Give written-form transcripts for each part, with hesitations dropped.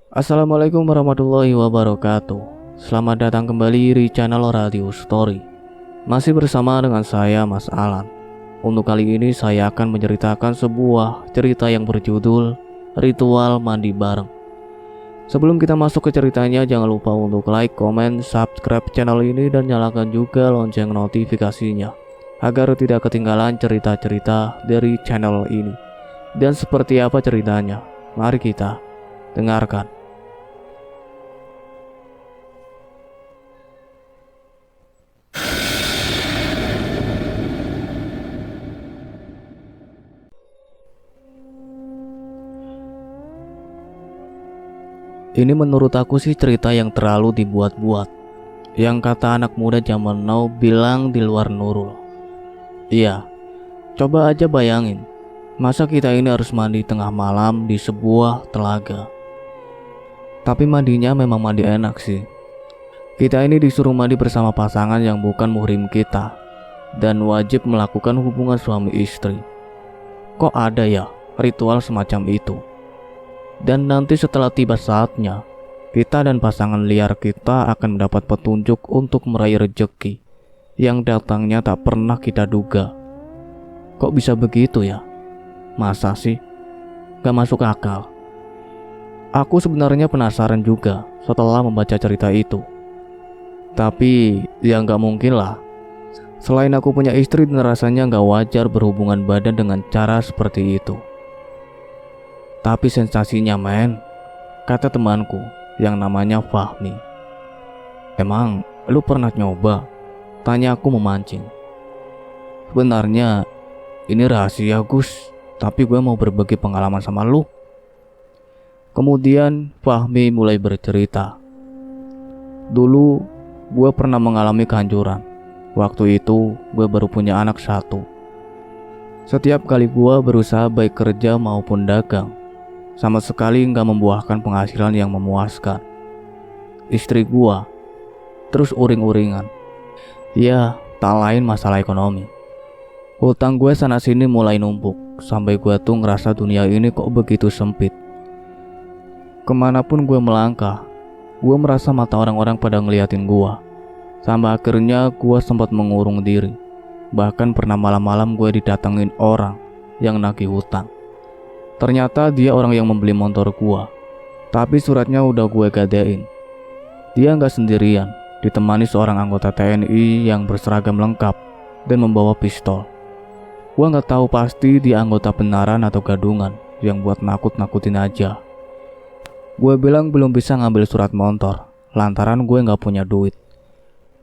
Assalamualaikum warahmatullahi wabarakatuh. Selamat datang kembali di channel Radio Story. Masih bersama dengan saya Mas Alan. Untuk kali ini saya akan menceritakan sebuah cerita yang berjudul Ritual Mandi Bareng. Sebelum kita masuk ke ceritanya, jangan lupa untuk like, komen, subscribe channel ini dan nyalakan juga lonceng notifikasinya agar tidak ketinggalan cerita-cerita dari channel ini. Dan seperti apa ceritanya? Mari kita dengarkan. Ini menurut aku sih cerita yang terlalu dibuat-buat. Yang kata anak muda zaman now bilang di luar nurul. Iya, coba aja bayangin. Masa kita ini harus mandi tengah malam di sebuah telaga. Tapi mandinya memang mandi enak sih. Kita ini disuruh mandi bersama pasangan yang bukan muhrim kita. Dan wajib melakukan hubungan suami istri. Kok ada ya ritual semacam itu? Dan nanti setelah tiba saatnya, kita dan pasangan liar kita akan mendapat petunjuk untuk meraih rejeki yang datangnya tak pernah kita duga. Kok bisa begitu ya? Masa sih? Gak masuk akal. Aku sebenarnya penasaran juga setelah membaca cerita itu. Tapi ya gak mungkin lah. Selain aku punya istri dan rasanya gak wajar berhubungan badan dengan cara seperti itu. Tapi sensasinya men, kata temanku yang namanya Fahmi. Emang lu pernah nyoba? Tanya aku memancing. Sebenarnya ini rahasia Gus, tapi gue mau berbagi pengalaman sama lu. Kemudian Fahmi mulai bercerita. Dulu gue pernah mengalami kehancuran. Waktu itu gue baru punya anak satu. Setiap kali gue berusaha baik kerja maupun dagang, sama sekali nggak membuahkan penghasilan yang memuaskan. Istri gua terus uring-uringan. Ya, tak lain masalah ekonomi. Hutang gue sana sini mulai numpuk, sampai gue tuh ngerasa dunia ini kok begitu sempit. Kemanapun gue melangkah, gue merasa mata orang-orang pada ngeliatin gue. Sampai akhirnya gue sempat mengurung diri. Bahkan pernah malam-malam gue didatengin orang yang nagih hutang. Ternyata dia orang yang membeli motor gua. Tapi suratnya udah gue gadein. Dia gak sendirian, ditemani seorang anggota TNI yang berseragam lengkap dan membawa pistol. Gua gak tahu pasti dia anggota benaran atau gadungan yang buat nakut-nakutin aja. Gue bilang belum bisa ngambil surat motor lantaran gue gak punya duit.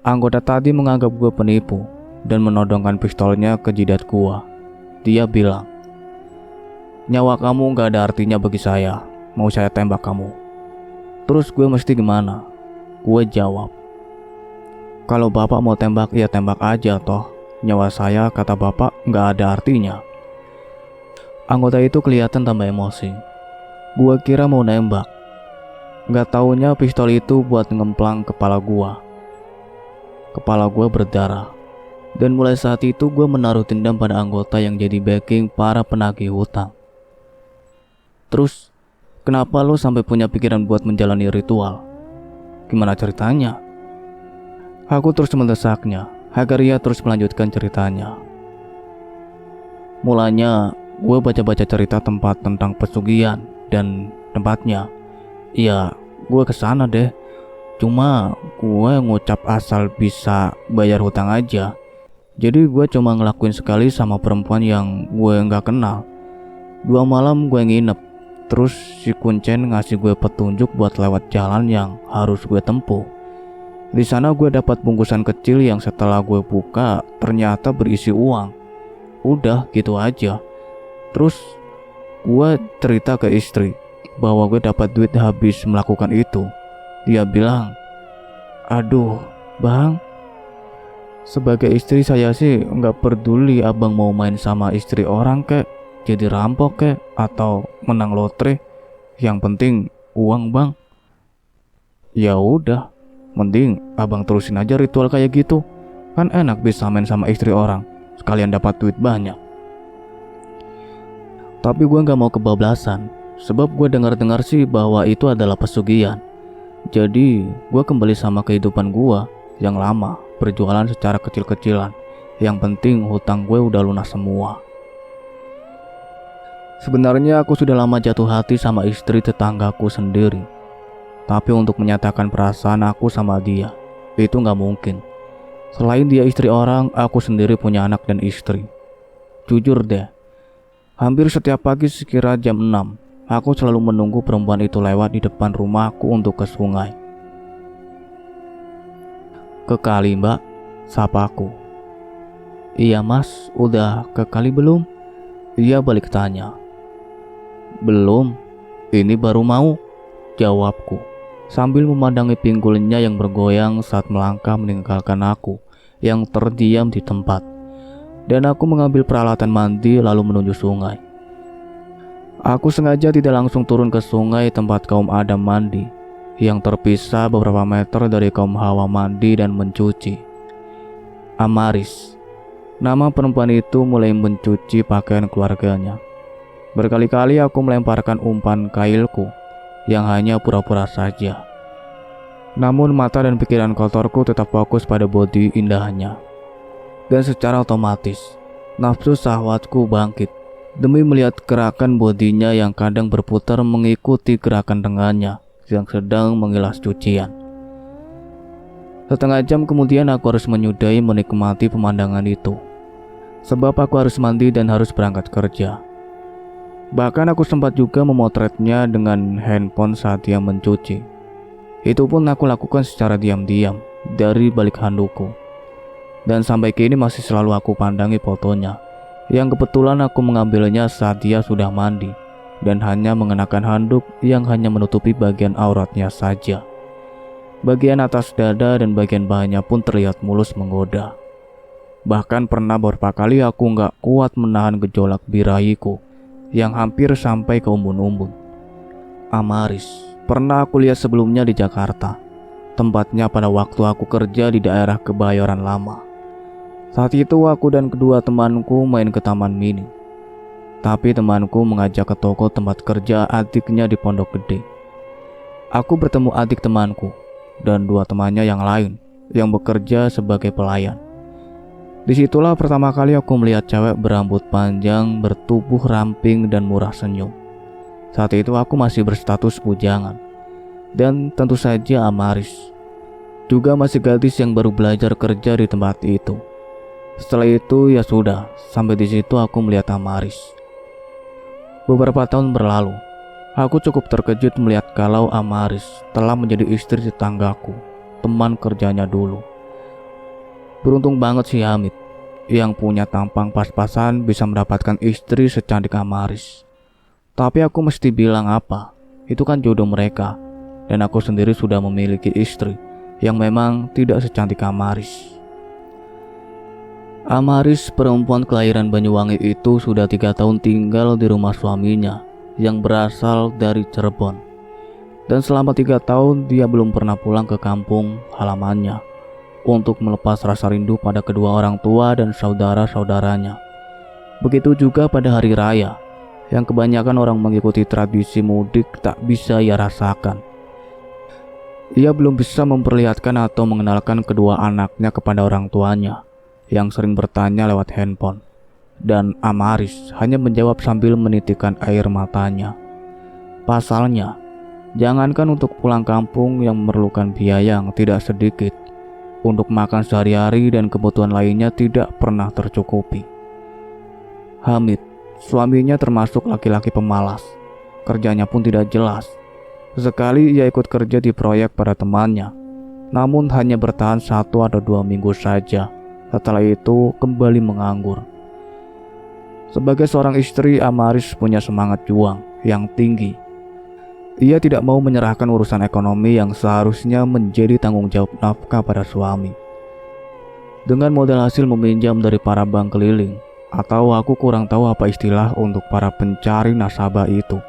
Anggota tadi menganggap gue penipu dan menodongkan pistolnya ke jidat gua. Dia bilang, "Nyawa kamu gak ada artinya bagi saya. Mau saya tembak kamu?" Terus gue mesti gimana? Gue jawab, "Kalau bapak mau tembak ya tembak aja toh. Nyawa saya kata bapak gak ada artinya." Anggota itu kelihatan tambah emosi. Gue kira mau nembak. Gak taunya pistol itu buat ngemplang kepala gue. Kepala gue berdarah. Dan mulai saat itu gue menaruh dendam pada anggota yang jadi backing para penagih hutang. Terus, kenapa lo sampai punya pikiran buat menjalani ritual? Gimana ceritanya? Aku terus mendesaknya agar ia terus melanjutkan ceritanya. Mulanya, gue baca-baca cerita tempat tentang pesugihan dan tempatnya. Iya, gue kesana deh. Cuma gue ngucap asal bisa bayar hutang aja. Jadi gue cuma ngelakuin sekali sama perempuan yang gue gak kenal. 2 malam gue nginep. Terus si kuncen ngasih gue petunjuk buat lewat jalan yang harus gue tempuh. Di sana gue dapat bungkusan kecil yang setelah gue buka ternyata berisi uang. Udah gitu aja. Terus gue cerita ke istri bahwa gue dapat duit habis melakukan itu. Dia bilang, "Aduh bang, sebagai istri saya sih nggak peduli abang mau main sama istri orang kek, jadi rampok kek, atau menang lotre. Yang penting uang bang." Ya udah, mending abang terusin aja ritual kayak gitu. Kan enak bisa main sama istri orang, sekalian dapat duit banyak. Tapi gue gak mau kebablasan. sebab gue dengar-dengar sih bahwa itu adalah pesugihan. Jadi gue kembali sama kehidupan gue yang lama, berjualan secara kecil-kecilan. Yang penting hutang gue udah lunas semua. Sebenarnya aku sudah lama jatuh hati sama istri tetanggaku sendiri. Tapi untuk menyatakan perasaan aku sama dia, itu gak mungkin. Selain dia istri orang, aku sendiri punya anak dan istri. Jujur deh, hampir setiap pagi sekira jam 6, aku selalu menunggu perempuan itu lewat di depan rumahku untuk ke sungai. "Ke kali, Mbak?" sapaku. "Iya Mas, udah ke kali belum?" Ia balik tanya. "Belum, ini baru mau," jawabku, sambil memandangi pinggulnya yang bergoyang saat melangkah meninggalkan aku yang terdiam di tempat. Dan aku mengambil peralatan mandi lalu menuju sungai. Aku sengaja tidak langsung turun ke sungai tempat kaum Adam mandi, yang terpisah beberapa meter dari kaum Hawa mandi dan mencuci. Amaris, nama perempuan itu, mulai mencuci pakaian keluarganya. Berkali-kali aku melemparkan umpan kailku yang hanya pura-pura saja. Namun mata dan pikiran kotorku tetap fokus pada bodi indahnya. Dan secara otomatis, nafsu syahwatku bangkit demi melihat gerakan bodinya yang kadang berputar mengikuti gerakan dengannya yang sedang mengilas cucian. Setengah jam kemudian aku harus menyudahi menikmati pemandangan itu, sebab aku harus mandi dan harus berangkat kerja. Bahkan aku sempat juga memotretnya dengan handphone saat dia mencuci. Itu pun aku lakukan secara diam-diam dari balik handukku. Dan sampai kini masih selalu aku pandangi fotonya, yang kebetulan aku mengambilnya saat dia sudah mandi dan hanya mengenakan handuk yang hanya menutupi bagian auratnya saja. Bagian atas dada dan bagian bawahnya pun terlihat mulus menggoda. Bahkan pernah beberapa kali aku gak kuat menahan gejolak birahiku yang hampir sampai ke umbun-umbun. Amaris pernah aku lihat sebelumnya di Jakarta, tempatnya pada waktu aku kerja di daerah Kebayoran Lama. Saat itu aku dan kedua temanku main ke taman mini. Tapi temanku mengajak ke toko tempat kerja adiknya di Pondok Gede. Aku bertemu adik temanku dan dua temannya yang lain yang bekerja sebagai pelayan. Disitulah pertama kali aku melihat cewek berambut panjang, bertubuh ramping dan murah senyum. Saat itu aku masih berstatus bujangan. Dan tentu saja Amaris juga masih gadis yang baru belajar kerja di tempat itu. Setelah itu ya sudah, sampai di situ aku melihat Amaris. Beberapa tahun berlalu, aku cukup terkejut melihat kalau Amaris telah menjadi istri tetanggaku, teman kerjanya dulu. Beruntung banget si Hamid yang punya tampang pas-pasan bisa mendapatkan istri secantik Amaris. Tapi aku mesti bilang apa? Itu kan jodoh mereka, dan aku sendiri sudah memiliki istri yang memang tidak secantik Amaris. Amaris, perempuan kelahiran Banyuwangi itu, sudah 3 tahun tinggal di rumah suaminya yang berasal dari Cirebon. Dan selama 3 tahun dia belum pernah pulang ke kampung halamannya untuk melepas rasa rindu pada kedua orang tua dan saudara-saudaranya. Begitu juga pada hari raya, yang kebanyakan orang mengikuti tradisi mudik tak bisa ia rasakan. Ia belum bisa memperlihatkan atau mengenalkan kedua anaknya kepada orang tuanya yang sering bertanya lewat handphone. Dan Amaris hanya menjawab sambil menitikkan air matanya. Pasalnya, jangankan untuk pulang kampung yang memerlukan biaya yang tidak sedikit, untuk makan sehari-hari dan kebutuhan lainnya tidak pernah tercukupi. Hamid, suaminya, termasuk laki-laki pemalas. Kerjanya pun tidak jelas. Sekali ia ikut kerja di proyek pada temannya, namun hanya bertahan 1 atau 2 minggu saja. Setelah itu kembali menganggur. Sebagai seorang istri, Amaris punya semangat juang yang tinggi. Ia tidak mau menyerahkan urusan ekonomi yang seharusnya menjadi tanggung jawab nafkah pada suami. Dengan modal hasil meminjam dari para bank keliling, atau aku kurang tahu apa istilah untuk para pencari nasabah itu,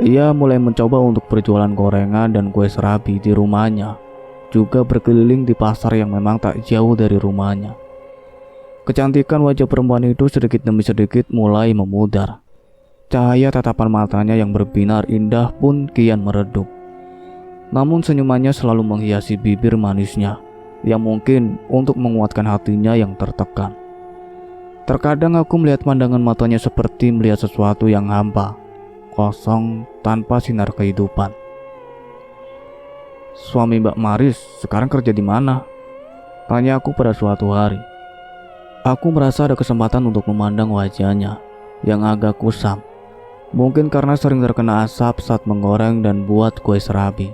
ia mulai mencoba untuk berjualan gorengan dan kue serabi di rumahnya, juga berkeliling di pasar yang memang tak jauh dari rumahnya. Kecantikan wajah perempuan itu sedikit demi sedikit mulai memudar. Cahaya tatapan matanya yang berbinar indah pun kian meredup. Namun senyumannya selalu menghiasi bibir manisnya, yang mungkin untuk menguatkan hatinya yang tertekan. Terkadang aku melihat pandangan matanya seperti melihat sesuatu yang hampa, kosong tanpa sinar kehidupan. "Suami Mbak Maris sekarang kerja di mana?" tanya aku pada suatu hari. Aku merasa ada kesempatan untuk memandang wajahnya yang agak kusam. Mungkin karena sering terkena asap saat menggoreng dan buat kue serabi.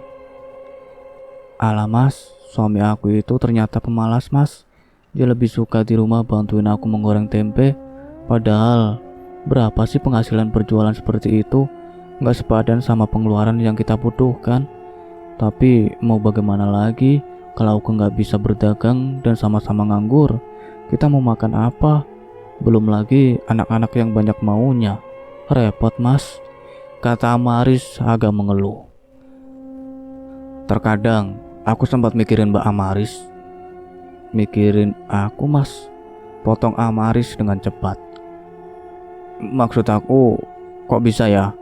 "Alah mas, suami aku itu ternyata pemalas mas. Dia lebih suka di rumah bantuin aku menggoreng tempe. Padahal berapa sih penghasilan berjualan seperti itu? Gak sepadan sama pengeluaran yang kita butuhkan. Tapi mau bagaimana lagi kalau aku gak bisa berdagang dan sama-sama nganggur? Kita mau makan apa? Belum lagi anak-anak yang banyak maunya. Repot mas," kata Amaris agak mengeluh. Terkadang aku sempat mikirin Mbak Amaris. "Mikirin aku mas?" potong Amaris dengan cepat. "Maksud aku, kok bisa ya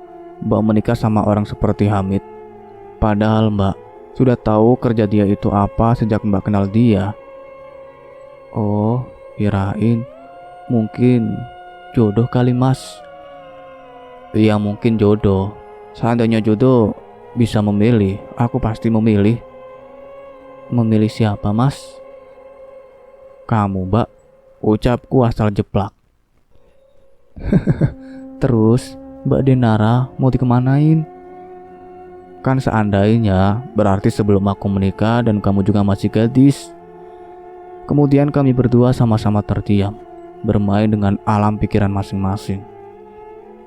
Mbak menikah sama orang seperti Hamid? Padahal Mbak sudah tahu kerja dia itu apa sejak Mbak kenal dia." "Oh, kirain mungkin jodoh kali mas." "Iya mungkin jodoh. Seandainya jodoh bisa memilih, aku pasti memilih." "Memilih siapa mas?" "Kamu Mbak," ucapku asal jeplak. "Terus Mbak Denara mau dikemanain?" "Kan seandainya berarti sebelum aku menikah dan kamu juga masih gadis." Kemudian kami berdua sama-sama terdiam, bermain dengan alam pikiran masing-masing.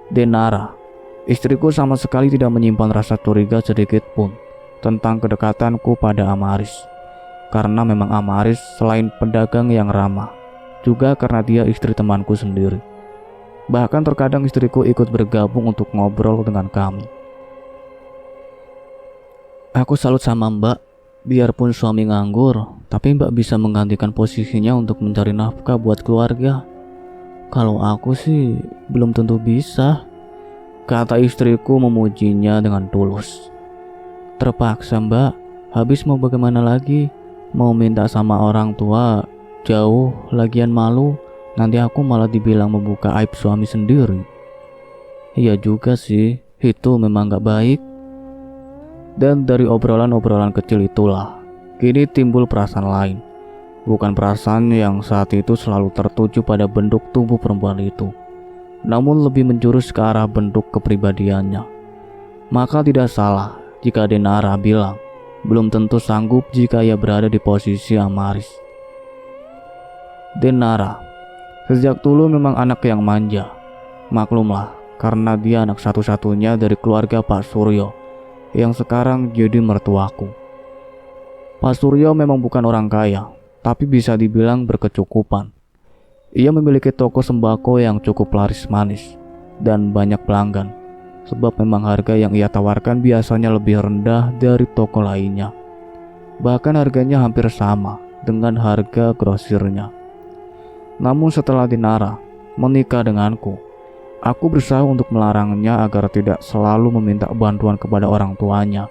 Denara, istriku, sama sekali tidak menyimpan rasa curiga sedikit pun tentang kedekatanku pada Amaris. Karena memang Amaris selain pedagang yang ramah, juga karena dia istri temanku sendiri. Bahkan terkadang istriku ikut bergabung untuk ngobrol dengan kami. Aku salut sama Mbak, biarpun suami nganggur, tapi Mbak bisa menggantikan posisinya untuk mencari nafkah buat keluarga. Kalau aku sih belum tentu bisa, kata istriku memujinya dengan tulus. "Terpaksa Mbak, habis mau bagaimana lagi? Mau minta sama orang tua jauh, lagian malu, nanti aku malah dibilang membuka aib suami sendiri." "Iya juga sih, itu memang gak baik." Dan dari obrolan-obrolan kecil itulah kini timbul perasaan lain. Bukan perasaan yang saat itu selalu tertuju pada bentuk tubuh perempuan itu, namun lebih menjurus ke arah bentuk kepribadiannya. Maka tidak salah jika Denara bilang belum tentu sanggup jika ia berada di posisi Amaris. Denara sejak dulu memang anak yang manja. Maklumlah, karena dia anak satu-satunya dari keluarga Pak Suryo yang sekarang jadi mertuaku. Pak Suryo memang bukan orang kaya, tapi bisa dibilang berkecukupan. Ia memiliki toko sembako yang cukup laris manis dan banyak pelanggan, sebab memang harga yang ia tawarkan biasanya lebih rendah dari toko lainnya. Bahkan harganya hampir sama dengan harga grosirnya. Namun setelah Denara menikah denganku, aku berusaha untuk melarangnya agar tidak selalu meminta bantuan kepada orang tuanya.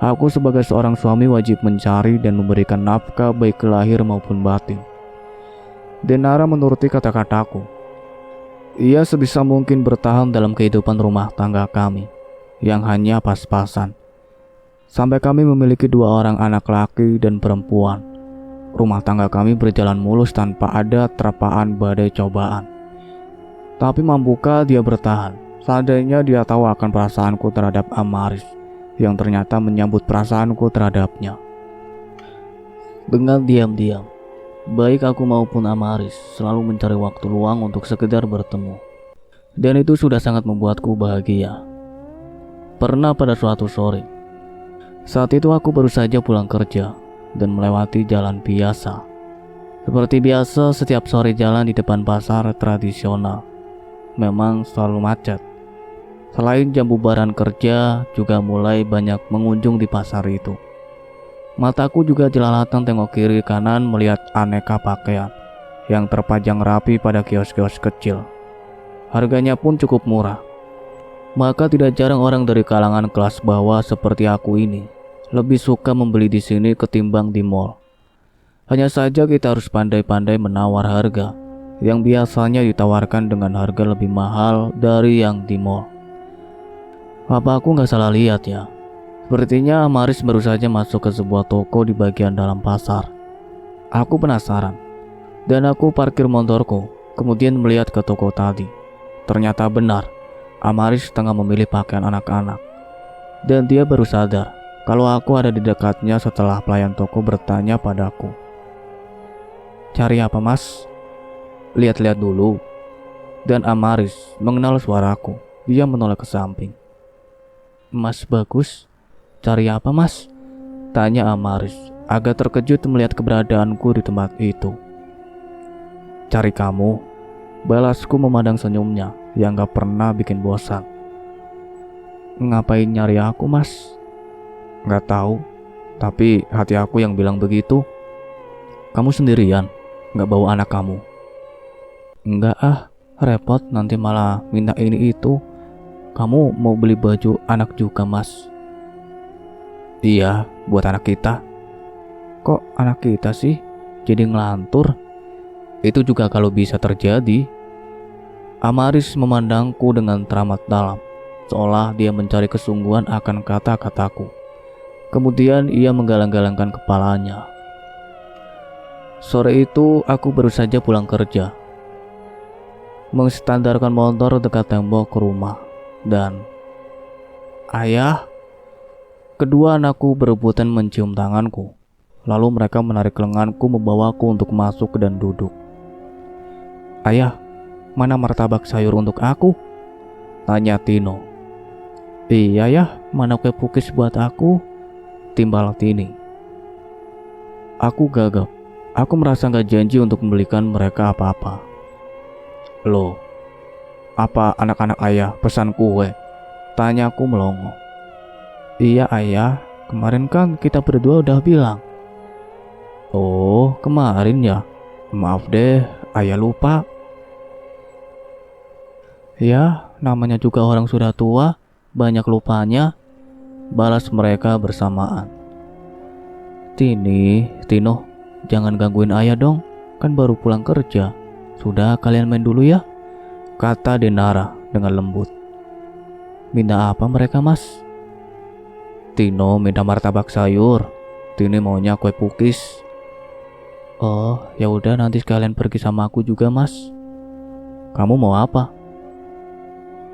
Aku sebagai seorang suami wajib mencari dan memberikan nafkah baik lahir maupun batin. Denara menuruti kata-kataku. Ia sebisa mungkin bertahan dalam kehidupan rumah tangga kami yang hanya pas-pasan. Sampai kami memiliki 2 orang anak laki dan perempuan. Rumah tangga kami berjalan mulus tanpa ada terpaan badai cobaan. Tapi mampukah dia bertahan? Seandainya dia tahu akan perasaanku terhadap Amaris, yang ternyata menyambut perasaanku terhadapnya. Dengan diam-diam, baik aku maupun Amaris selalu mencari waktu luang untuk sekedar bertemu. Dan itu sudah sangat membuatku bahagia. Pernah pada suatu sore, saat itu aku baru saja pulang kerja dan melewati jalan biasa. Seperti biasa, setiap sore jalan di depan pasar tradisional memang selalu macet. Selain jam bubaran kerja, juga mulai banyak mengunjung di pasar itu. Mataku juga jelalatan tengok kiri kanan melihat aneka pakaian yang terpajang rapi pada kios-kios kecil. Harganya pun cukup murah, Maka tidak jarang orang dari kalangan kelas bawah seperti aku ini lebih suka membeli di sini ketimbang di mall. Hanya saja kita harus pandai-pandai menawar harga yang biasanya ditawarkan dengan harga lebih mahal dari yang di mall. Apa aku nggak salah lihat ya? Sepertinya Maris baru saja masuk ke sebuah toko di bagian dalam pasar. Aku penasaran dan aku parkir motorku, kemudian melihat ke toko tadi. Ternyata benar, Amaris tengah memilih pakaian anak-anak. Dan dia baru sadar kalau aku ada di dekatnya setelah pelayan toko bertanya padaku. "Cari apa, Mas?" "Lihat-lihat dulu." Dan Amaris mengenal suaraku. Dia menoleh ke samping. "Mas bagus. Cari apa, Mas?" tanya Amaris, agak terkejut melihat keberadaanku di tempat itu. "Cari kamu," balasku memandang senyumnya yang gak pernah bikin bosan. "Ngapain nyari aku, Mas?" "Gak tahu, tapi hati aku yang bilang begitu." "Kamu sendirian? Gak bawa anak kamu?" "Enggak ah, repot nanti malah minta ini itu. Kamu mau beli baju anak juga, Mas?" "Iya, buat anak kita." "Kok anak kita sih jadi ngelantur?" "Itu juga kalau bisa terjadi." Amaris memandangku dengan teramat dalam, seolah dia mencari kesungguhan akan kata-kataku. Kemudian ia menggalang-galangkan kepalanya. Sore itu aku baru saja pulang kerja, menstandarkan motor dekat tembok rumah, dan "Ayah!" Kedua anakku berebutan mencium tanganku. Lalu mereka menarik lenganku membawaku untuk masuk dan duduk. "Ayah, mana martabak sayur untuk aku?" tanya Tino. "Iya ya, mana kue pukis buat aku?" timbal Tini. Aku gagap. Aku merasa gak janji untuk membelikan mereka apa-apa. "Loh, apa anak-anak ayah pesan kue?" tanyaku melongo. "Iya ayah, kemarin kan kita berdua udah bilang." "Oh, kemarin ya? Maaf deh, ayah lupa." "Ya, namanya juga orang sudah tua, banyak lupanya," balas mereka bersamaan. Tino, jangan gangguin ayah dong, kan baru pulang kerja. Sudah, kalian main dulu ya," kata Denara dengan lembut. "Minta apa mereka, Mas?" "Tino minta martabak sayur, Tini maunya kue pukis." "Oh, ya udah nanti sekalian pergi sama aku juga, Mas." "Kamu mau apa?"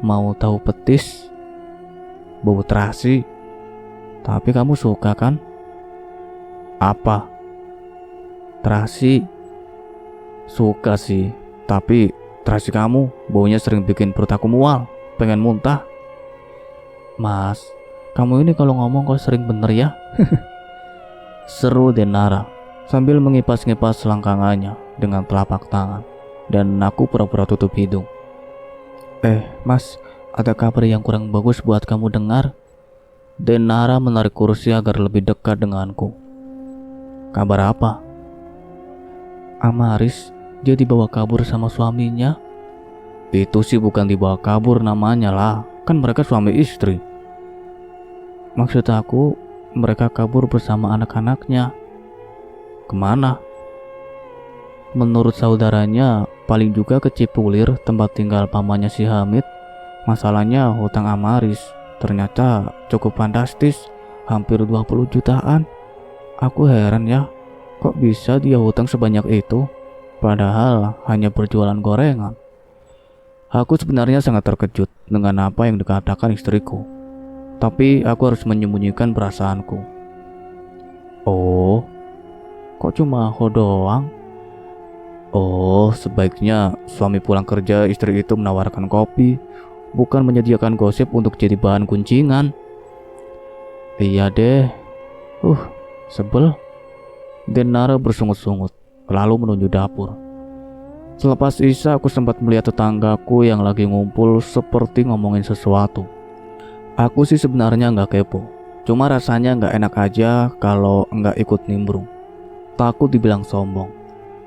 "Mau tahu petis, bau terasi. Tapi kamu suka kan?" "Apa?" "Terasi." "Suka sih, tapi terasi kamu baunya sering bikin perut aku mual, pengen muntah." "Mas, kamu ini kalau ngomong kok sering bener ya?" seru Denara sambil mengipas-ngipas selangkangannya dengan telapak tangan, dan aku pura-pura tutup hidung. Mas, ada kabar yang kurang bagus buat kamu dengar." Denara menarik kursi agar lebih dekat denganku. "Kabar apa?" "Amaris, dia dibawa kabur sama suaminya." "Itu sih bukan dibawa kabur namanya lah, kan mereka suami istri." "Maksud aku, mereka kabur bersama anak-anaknya." "Kemana?" "Menurut saudaranya, paling juga ke Cipulir, tempat tinggal pamannya si Hamid. Masalahnya hutang Amaris ternyata cukup fantastis, hampir 20 jutaan. Aku heran ya, kok bisa dia hutang sebanyak itu, padahal hanya berjualan gorengan." Aku sebenarnya sangat terkejut dengan apa yang dikatakan istriku, tapi aku harus menyembunyikan perasaanku. "Oh, kok cuma ho doang?" "Oh, sebaiknya suami pulang kerja istri itu menawarkan kopi, bukan menyediakan gosip untuk jadi bahan guncingan." "Iya deh. Sebel." Denara bersungut-sungut, lalu menuju dapur. Selepas Isya aku sempat melihat tetanggaku yang lagi ngumpul seperti ngomongin sesuatu. Aku sih sebenarnya nggak kepo, cuma rasanya nggak enak aja kalau nggak ikut nimbrung. Takut dibilang sombong.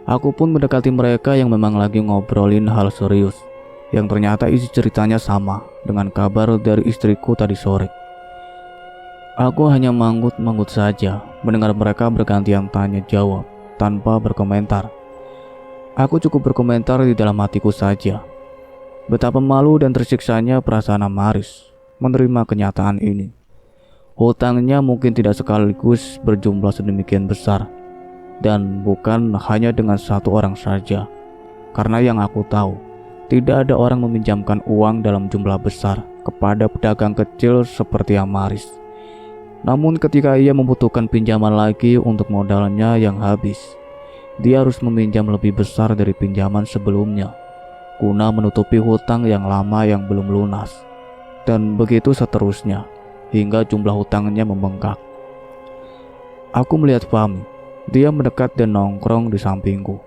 Aku pun mendekati mereka yang memang lagi ngobrolin hal serius. yang ternyata isi ceritanya sama dengan kabar dari istriku tadi sore. Aku hanya manggut-manggut saja mendengar mereka bergantian tanya jawab tanpa berkomentar. Aku cukup berkomentar di dalam hatiku saja. Betapa malu dan tersiksanya perasaan Amaris menerima kenyataan ini. Hutangnya mungkin tidak sekaligus berjumlah sedemikian besar, dan bukan hanya dengan satu orang saja. Karena yang aku tahu, tidak ada orang meminjamkan uang dalam jumlah besar kepada pedagang kecil seperti Amaris. Namun ketika ia membutuhkan pinjaman lagi untuk modalnya yang habis, dia harus meminjam lebih besar dari pinjaman sebelumnya guna menutupi hutang yang lama yang belum lunas. Dan begitu seterusnya hingga jumlah hutangnya membengkak. Aku melihat Fahmi. Dia mendekat dan nongkrong di sampingku.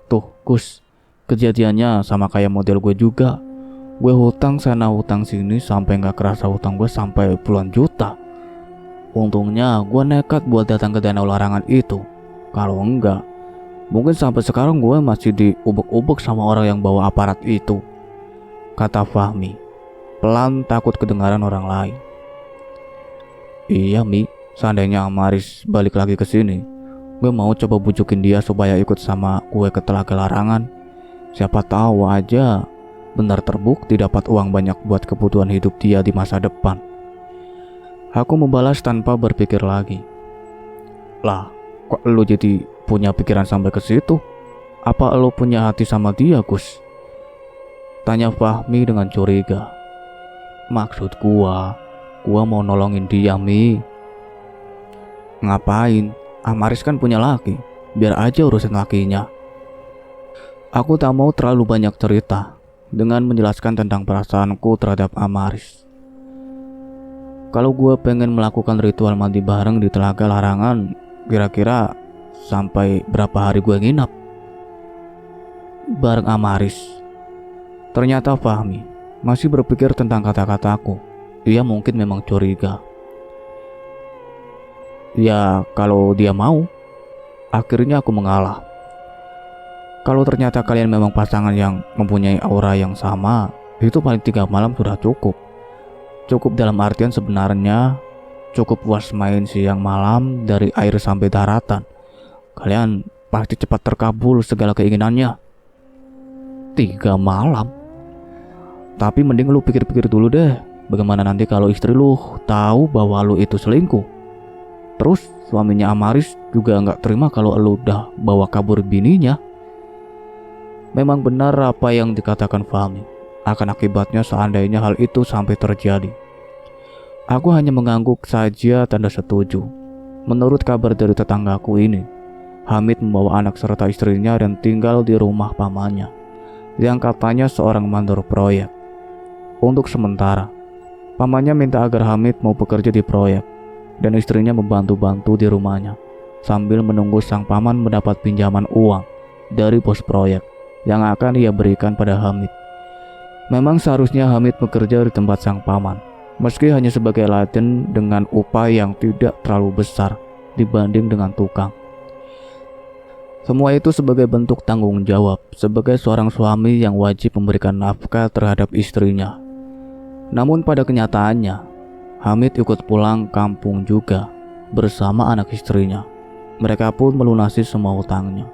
Tuh Gus, kejadiannya sama kayak model gue juga. Gue hutang sana hutang sini sampai gak kerasa hutang gue sampai puluhan juta. Untungnya gue nekat buat datang ke danau larangan itu. Kalau enggak, mungkin sampai sekarang gue masih diubek-ubek sama orang yang bawa aparat itu, kata Fahmi, pelan takut kedengaran orang lain. Iya Mi, seandainya Amaris balik lagi ke sini, gue mau coba bujukin dia supaya ikut sama gue ke Telaga Larangan. Siapa tahu aja benar terbukti dapat uang banyak buat kebutuhan hidup dia di masa depan. Aku membalas tanpa berpikir lagi. Lah, kok lu jadi punya pikiran sampai ke situ? Apa lu punya hati sama dia, Gus? Tanya Fahmi dengan curiga. Maksud gua mau nolongin dia, Mi. Ngapain? Amaris kan punya laki. Biar aja urusin lakinya. Aku tak mau terlalu banyak cerita dengan menjelaskan tentang perasaanku terhadap Amaris. Kalau gue pengen melakukan ritual mandi bareng di Telaga Larangan, kira-kira sampai berapa hari gue nginap bareng Amaris? Ternyata Fahmi masih berpikir tentang kata-kataku. Dia mungkin memang curiga. Ya kalau dia mau. Akhirnya aku mengalah. Kalau ternyata kalian memang pasangan yang mempunyai aura yang sama, itu paling 3 malam sudah cukup. Cukup dalam artian sebenarnya cukup puas main siang malam dari air sampai daratan. Kalian pasti cepat terkabul segala keinginannya. 3 malam? Tapi mending lu pikir-pikir dulu deh. Bagaimana nanti kalau istri lu tahu bahwa lu itu selingkuh? Terus suaminya Amaris juga gak terima kalau lu udah bawa kabur bininya. Memang benar apa yang dikatakan Fahmi. Akan akibatnya seandainya hal itu sampai terjadi. Aku hanya mengangguk saja tanda setuju. Menurut kabar dari tetanggaku ini, Hamid membawa anak serta istrinya dan tinggal di rumah pamannya, yang katanya seorang mandor proyek. Untuk sementara, pamannya minta agar Hamid mau bekerja di proyek dan istrinya membantu-bantu di rumahnya, sambil menunggu sang paman mendapat pinjaman uang dari bos proyek yang akan ia berikan pada Hamid. Memang seharusnya Hamid bekerja di tempat sang paman, meski hanya sebagai laden dengan upah yang tidak terlalu besar dibanding dengan tukang. Semua itu sebagai bentuk tanggung jawab sebagai seorang suami yang wajib memberikan nafkah terhadap istrinya. Namun pada kenyataannya, Hamid ikut pulang kampung juga bersama anak istrinya. Mereka pun melunasi semua hutangnya.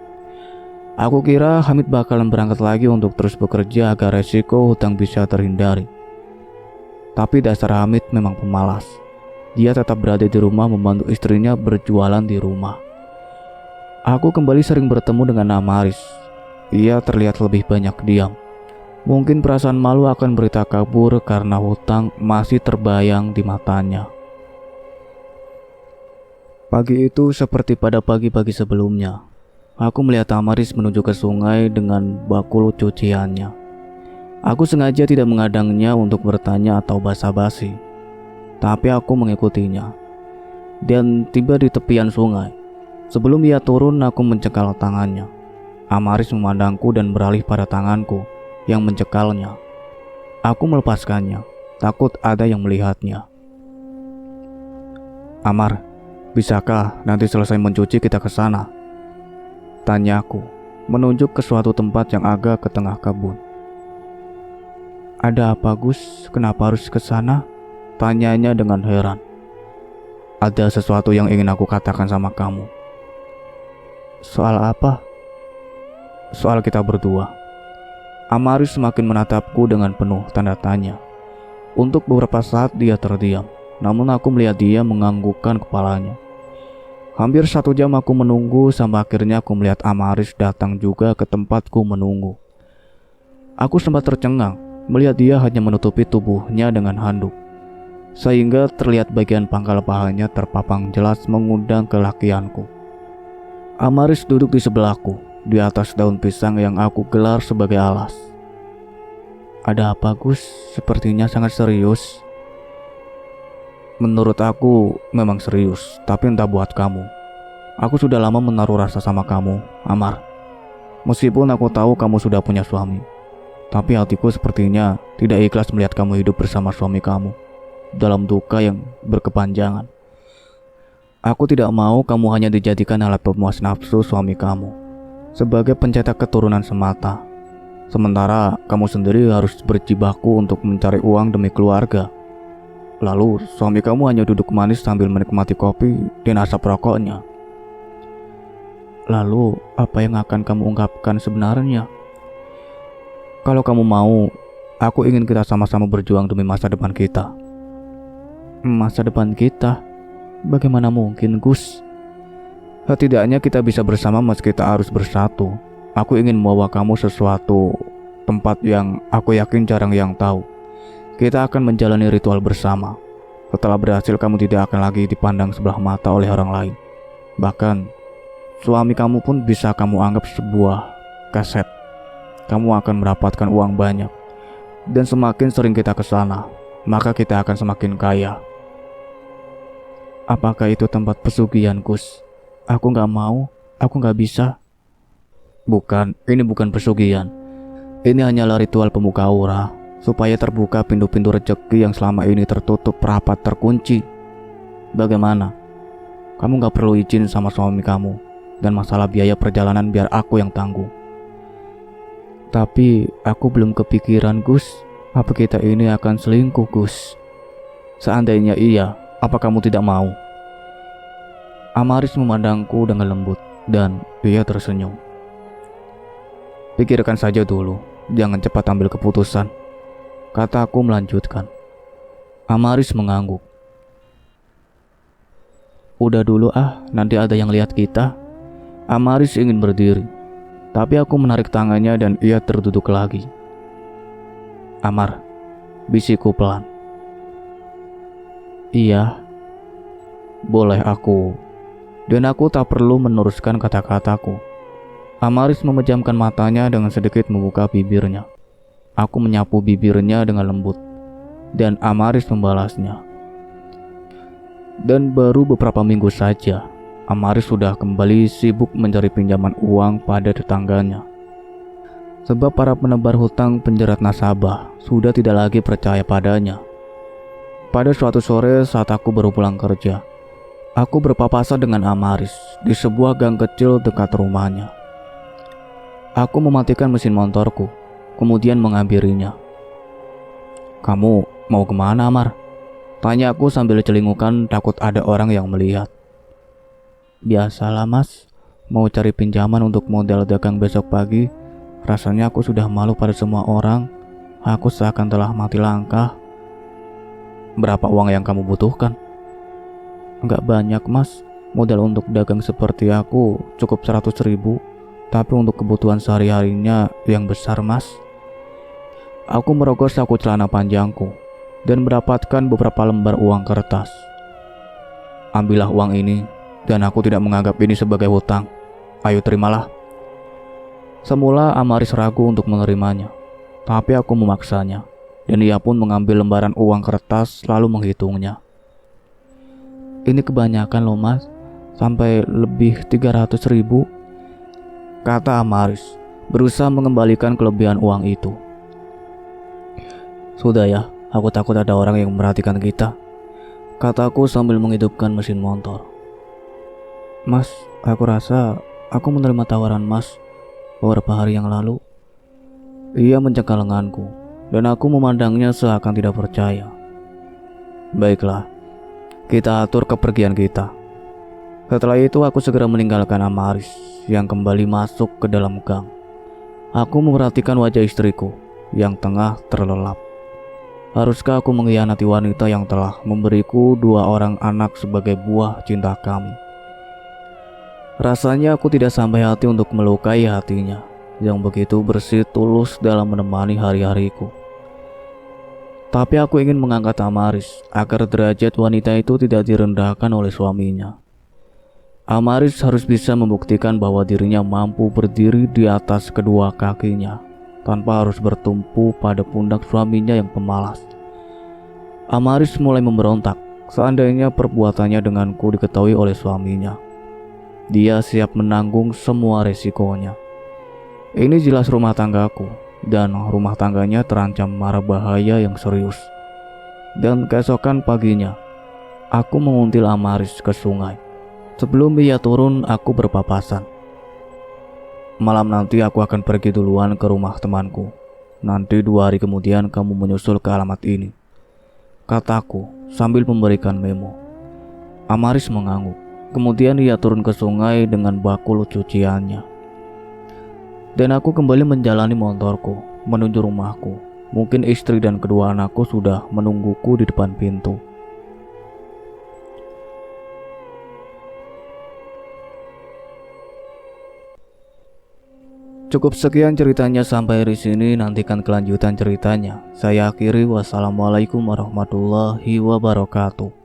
Aku kira Hamid bakalan berangkat lagi untuk terus bekerja agar resiko hutang bisa terhindari. Tapi dasar Hamid memang pemalas. Dia tetap berada di rumah membantu istrinya berjualan di rumah. Aku kembali sering bertemu dengan Amaris. Ia terlihat lebih banyak diam. Mungkin perasaan malu akan berita kabur karena hutang masih terbayang di matanya. Pagi itu seperti pada pagi-pagi sebelumnya. Aku melihat Amaris menuju ke sungai dengan bakul cuciannya. Aku sengaja tidak mengadangnya untuk bertanya atau basa-basi, tapi aku mengikutinya dan tiba di tepian sungai. Sebelum ia turun, aku mencekal tangannya. Amaris memandangku dan beralih pada tanganku yang mencekalnya. Aku melepaskannya, takut ada yang melihatnya. Amar, bisakah nanti selesai mencuci kita ke sana? Tanyaku, menunjuk ke suatu tempat yang agak ke tengah kebun. Ada apa Gus? Kenapa harus ke sana? Tanyanya dengan heran. Ada sesuatu yang ingin aku katakan sama kamu. Soal apa? Soal kita berdua. Amaris semakin menatapku dengan penuh tanda tanya. Untuk beberapa saat dia terdiam, namun aku melihat dia menganggukkan kepalanya. Hampir 1 jam aku menunggu sampai akhirnya aku melihat Amaris datang juga ke tempatku menunggu. Aku sempat tercengang melihat dia hanya menutupi tubuhnya dengan handuk, sehingga terlihat bagian pangkal pahanya terpapang jelas mengundang kelakianku. Amaris duduk di sebelahku, di atas daun pisang yang aku gelar sebagai alas. Ada apa Gus? Sepertinya sangat serius. Menurut aku memang serius, tapi entah buat kamu. Aku sudah lama menaruh rasa sama kamu, Amar. Meskipun aku tahu kamu sudah punya suami, tapi hatiku sepertinya tidak ikhlas melihat kamu hidup bersama suami kamu dalam duka yang berkepanjangan. Aku tidak mau kamu hanya dijadikan alat pemuas nafsu suami kamu, sebagai pencetak keturunan semata. Sementara kamu sendiri harus berjibaku untuk mencari uang demi keluarga. Lalu suami kamu hanya duduk manis sambil menikmati kopi dan asap rokoknya. Lalu apa yang akan kamu ungkapkan sebenarnya? Kalau kamu mau, aku ingin kita sama-sama berjuang demi masa depan kita. Masa depan kita? Bagaimana mungkin, Gus? Setidaknya kita bisa bersama meski kita harus bersatu. Aku ingin membawa kamu sesuatu tempat yang aku yakin jarang yang tahu. Kita akan menjalani ritual bersama. Setelah berhasil, kamu tidak akan lagi dipandang sebelah mata oleh orang lain. Bahkan, suami kamu pun bisa kamu anggap sebuah kaset. Kamu akan mendapatkan uang banyak. Dan semakin sering kita ke sana, maka kita akan semakin kaya. Apakah itu tempat pesugihan, Gus? Aku gak mau, aku gak bisa. Bukan, ini bukan pesugihan. Ini hanyalah ritual pemuka aura, supaya terbuka pintu-pintu rezeki yang selama ini tertutup rapat terkunci. Bagaimana? Kamu gak perlu izin sama suami kamu, dan masalah biaya perjalanan biar aku yang tanggung. Tapi aku belum kepikiran, Gus. Apa kita ini akan selingkuh, Gus? Seandainya iya, apa kamu tidak mau? Amaris memandangku dengan lembut, dan dia tersenyum. Pikirkan saja dulu, jangan cepat ambil keputusan, kataku melanjutkan. Amaris mengangguk. Udah dulu nanti ada yang lihat kita. Amaris ingin berdiri, tapi aku menarik tangannya dan ia terduduk lagi. Amar, bisikku pelan. Iya, boleh aku. Dan aku tak perlu meneruskan kata-kataku. Amaris memejamkan matanya dengan sedikit membuka bibirnya. Aku menyapu bibirnya dengan lembut, dan Amaris membalasnya. Dan baru beberapa minggu saja, Amaris sudah kembali sibuk mencari pinjaman uang pada tetangganya. Sebab para penebar hutang penjerat nasabah sudah tidak lagi percaya padanya. Pada suatu sore saat aku baru pulang kerja, aku berpapasan dengan Amaris di sebuah gang kecil dekat rumahnya. Aku mematikan mesin motorku, kemudian menghampirinya. Kamu mau kemana, Amar? Tanya aku sambil celingukan takut ada orang yang melihat. Biasalah mas, mau cari pinjaman untuk modal dagang besok pagi. Rasanya aku sudah malu pada semua orang. Aku seakan telah mati langkah. Berapa uang yang kamu butuhkan? Enggak banyak mas, modal untuk dagang seperti aku cukup 100.000. Tapi untuk kebutuhan sehari-harinya yang besar mas. Aku merogoh saku celana panjangku dan mendapatkan beberapa lembar uang kertas. Ambillah uang ini, dan aku tidak menganggap ini sebagai hutang. Ayo terimalah. Semula Amaris ragu untuk menerimanya, tapi aku memaksanya, dan ia pun mengambil lembaran uang kertas lalu menghitungnya. Ini kebanyakan loh mas, sampai lebih 300.000, kata Amaris, berusaha mengembalikan kelebihan uang itu. Sudah ya, aku takut ada orang yang memperhatikan kita, kataku sambil menghidupkan mesin motor. Mas, aku rasa aku menerima tawaran mas beberapa hari yang lalu. Ia mencengkal lenganku, dan aku memandangnya seakan tidak percaya. Baiklah, kita atur kepergian kita. Setelah itu aku segera meninggalkan Amaris yang kembali masuk ke dalam gang. Aku memperhatikan wajah istriku yang tengah terlelap. Haruskah aku mengkhianati wanita yang telah memberiku 2 orang anak sebagai buah cinta kami? Rasanya aku tidak sampai hati untuk melukai hatinya yang begitu bersih tulus dalam menemani hari-hariku. Tapi aku ingin mengangkat Amaris agar derajat wanita itu tidak direndahkan oleh suaminya. Amaris harus bisa membuktikan bahwa dirinya mampu berdiri di atas kedua kakinya tanpa harus bertumpu pada pundak suaminya yang pemalas. Amaris mulai memberontak seandainya perbuatannya denganku diketahui oleh suaminya. Dia siap menanggung semua resikonya. Ini jelas rumah tanggaku, dan rumah tangganya terancam mara bahaya yang serius. Dan keesokan paginya, aku menguntil Amaris ke sungai. Sebelum ia turun, aku berpapasan. Malam nanti aku akan pergi duluan ke rumah temanku. Nanti 2 hari kemudian kamu menyusul ke alamat ini, kataku sambil memberikan memo. Amaris mengangguk. Kemudian ia turun ke sungai dengan bakul cuciannya. Dan aku kembali menjalani motorku menuju rumahku. Mungkin istri dan kedua anakku sudah menungguku di depan pintu. Cukup sekian ceritanya sampai di sini. Nantikan kelanjutan ceritanya. Saya akhiri. Wassalamualaikum warahmatullahi wabarakatuh.